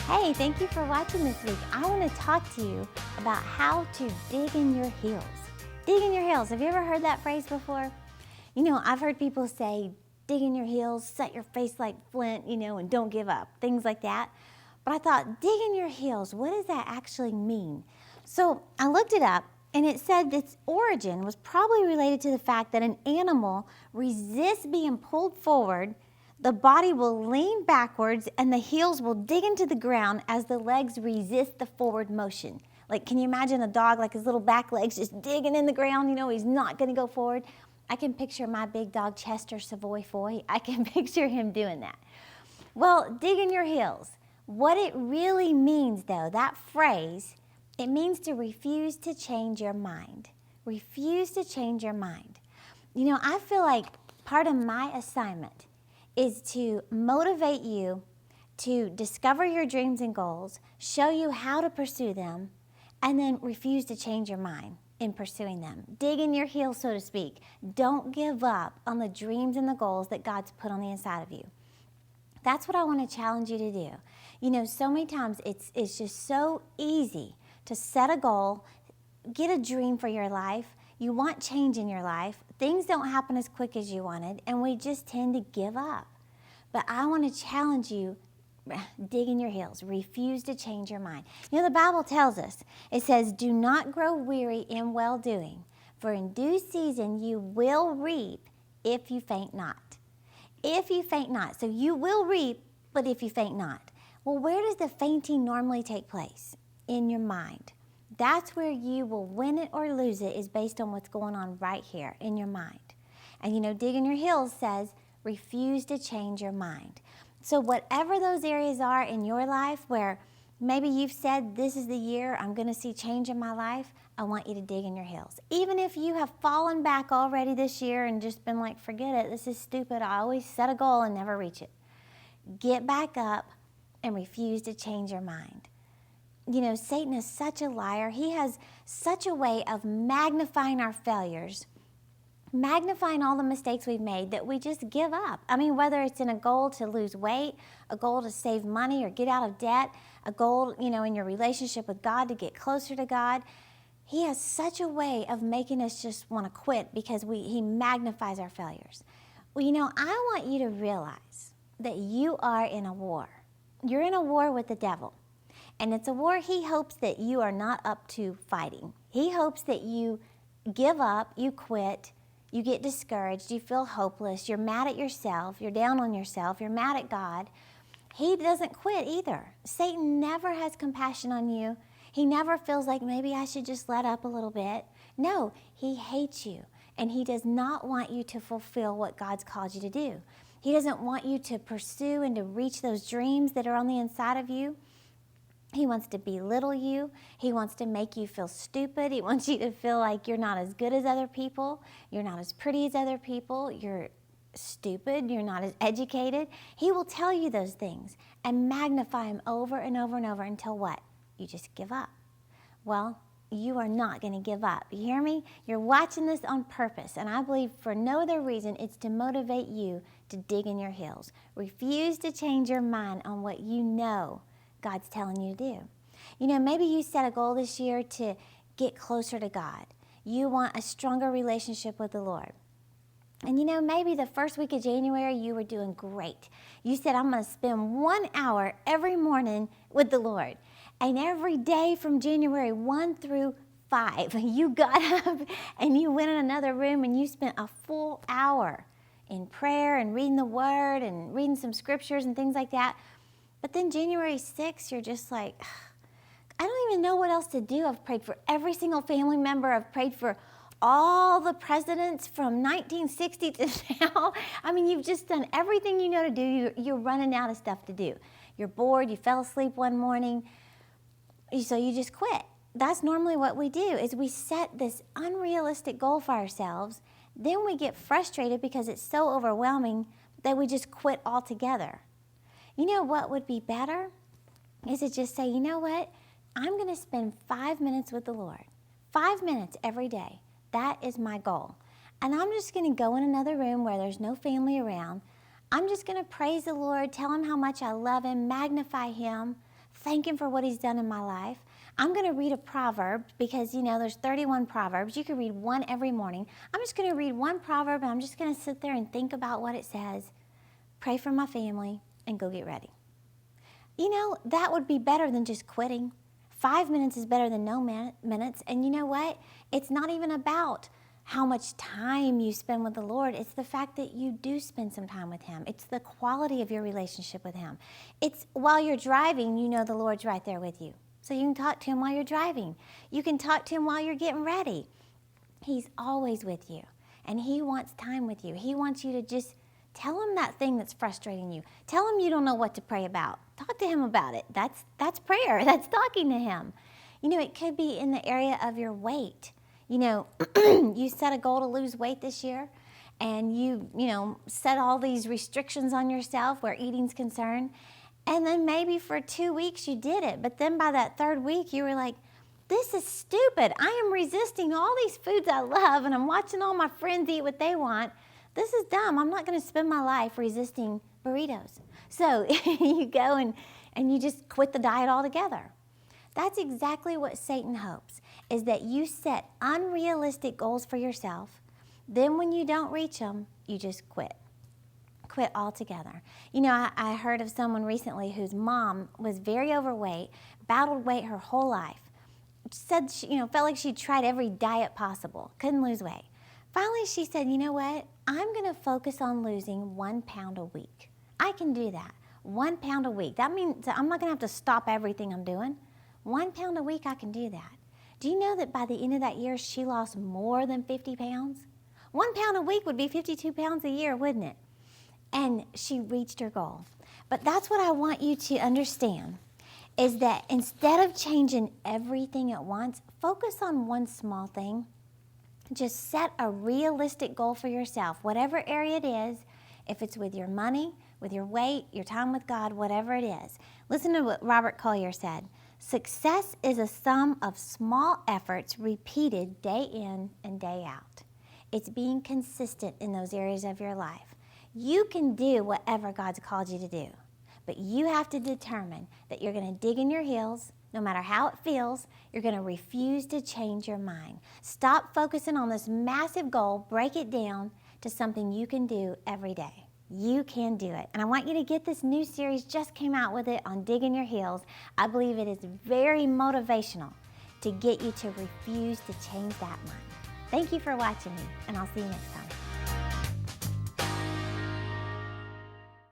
Hey, thank you for watching this week. I want to talk to you about how to dig in your heels. Dig in your heels. Have you ever heard that phrase before? I've heard people say, dig in your heels, set your face like flint, and don't give up, things like that. But I thought, dig in your heels, what does that actually mean? So I looked it up, and it said its origin was probably related to the fact that an animal resists being pulled forward. The body will lean backwards and the heels will dig into the ground as the legs resist the forward motion. Like, can you imagine a dog, like his little back legs just digging in the ground? He's not going to go forward. I can picture my big dog, Chester Savoy Foy. I can picture him doing that. Well, dig in your heels. What it really means, though, that phrase, it means to refuse to change your mind. Refuse to change your mind. I feel like part of my assignment is to motivate you to discover your dreams and goals, show you how to pursue them, and then refuse to change your mind in pursuing them. Dig in your heels, so to speak. Don't give up on the dreams and the goals that God's put on the inside of you. That's what I want to challenge you to do. So many times it's just so easy to set a goal, get a dream for your life. You want change in your life. Things don't happen as quick as you wanted, and we just tend to give up. But I want to challenge you, dig in your heels. Refuse to change your mind. The Bible tells us, it says, do not grow weary in well-doing, for in due season you will reap if you faint not. If you faint not. So you will reap, but if you faint not. Well, where does the fainting normally take place? In your mind. That's where you will win it or lose it, is based on what's going on right here in your mind. And dig in your heels says, refuse to change your mind. So whatever those areas are in your life where maybe you've said, this is the year I'm going to see change in my life, I want you to dig in your heels. Even if you have fallen back already this year and just been like, forget it, this is stupid, I always set a goal and never reach it. Get back up and refuse to change your mind. Satan is such a liar. He has such a way of magnifying our failures, magnifying all the mistakes we've made, that we just give up. Whether it's in a goal to lose weight, a goal to save money or get out of debt, a goal, in your relationship with God to get closer to God, he has such a way of making us just want to quit because he magnifies our failures. Well, I want you to realize that you are in a war. You're in a war with the devil. And it's a war he hopes that you are not up to fighting. He hopes that you give up, you quit, you get discouraged, you feel hopeless, you're mad at yourself, you're down on yourself, you're mad at God. He doesn't quit either. Satan never has compassion on you. He never feels like maybe I should just let up a little bit. No, he hates you, and he does not want you to fulfill what God's called you to do. He doesn't want you to pursue and to reach those dreams that are on the inside of you. He wants to belittle you. He wants to make you feel stupid. He wants you to feel like you're not as good as other people. You're not as pretty as other people. You're stupid. You're not as educated. He will tell you those things and magnify them over and over and over until what? You just give up. Well, you are not going to give up. You hear me? You're watching this on purpose, and I believe for no other reason it's to motivate you to dig in your heels. Refuse to change your mind on what you know God's telling you to do. Maybe you set a goal this year to get closer to God. You want a stronger relationship with the Lord. And maybe the first week of January you were doing great. You said, I'm going to spend 1 hour every morning with the Lord. And every day from January 1 through 5, you got up and you went in another room and you spent a full hour in prayer and reading the Word and reading some scriptures and things like that. But then January 6th, you're just like, I don't even know what else to do. I've prayed for every single family member. I've prayed for all the presidents from 1960 to now. You've just done everything you know to do. You're running out of stuff to do. You're bored. You fell asleep one morning. So you just quit. That's normally what we do, is we set this unrealistic goal for ourselves. Then we get frustrated because it's so overwhelming that we just quit altogether. What would be better is to just say, you know what? I'm going to spend 5 minutes with the Lord. 5 minutes every day. That is my goal. And I'm just going to go in another room where there's no family around. I'm just going to praise the Lord, tell him how much I love him, magnify him, thank Him for what He's done in my life. I'm going to read a proverb because, there's 31 proverbs. You can read one every morning. I'm just going to read one proverb, and I'm just going to sit there and think about what it says, pray for my family, and go get ready. That would be better than just quitting. 5 minutes is better than no minutes. And you know what? It's not even about how much time you spend with the Lord. It's the fact that you do spend some time with Him. It's the quality of your relationship with Him. It's while you're driving, the Lord's right there with you. So you can talk to Him while you're driving. You can talk to Him while you're getting ready. He's always with you, and He wants time with you. He wants you to just tell Him that thing that's frustrating you. Tell Him you don't know what to pray about. Talk to Him about it. That's prayer. That's talking to Him. It could be in the area of your weight. You set a goal to lose weight this year, and you set all these restrictions on yourself where eating's concerned. And then maybe for 2 weeks you did it, but then by that third week you were like, this is stupid. I am resisting all these foods I love, and I'm watching all my friends eat what they want. This is dumb. I'm not going to spend my life resisting burritos. So you go and you just quit the diet altogether. That's exactly what Satan hopes, is that you set unrealistic goals for yourself. Then when you don't reach them, you just quit. Quit altogether. I heard of someone recently whose mom was very overweight, battled weight her whole life, said she, felt like she'd tried every diet possible, couldn't lose weight. Finally, she said, you know what? I'm going to focus on losing 1 pound a week. I can do that. 1 pound a week. That means I'm not going to have to stop everything I'm doing. 1 pound a week, I can do that. Do you know that by the end of that year, she lost more than 50 pounds? 1 pound a week would be 52 pounds a year, wouldn't it? And she reached her goal. But that's what I want you to understand, is that instead of changing everything at once, focus on one small thing. Just set a realistic goal for yourself, whatever area it is, if it's with your money, with your weight, your time with God, whatever it is. Listen to what Robert Collier said. Success is a sum of small efforts repeated day in and day out. It's being consistent in those areas of your life. You can do whatever God's called you to do, but you have to determine that you're going to dig in your heels, no matter how it feels. You're going to refuse to change your mind. Stop focusing on this massive goal, break it down to something you can do every day. You can do it. And I want you to get this new series, just came out with it, on digging your heels. I believe it is very motivational to get you to refuse to change that mind. Thank you for watching me, and I'll see you next time.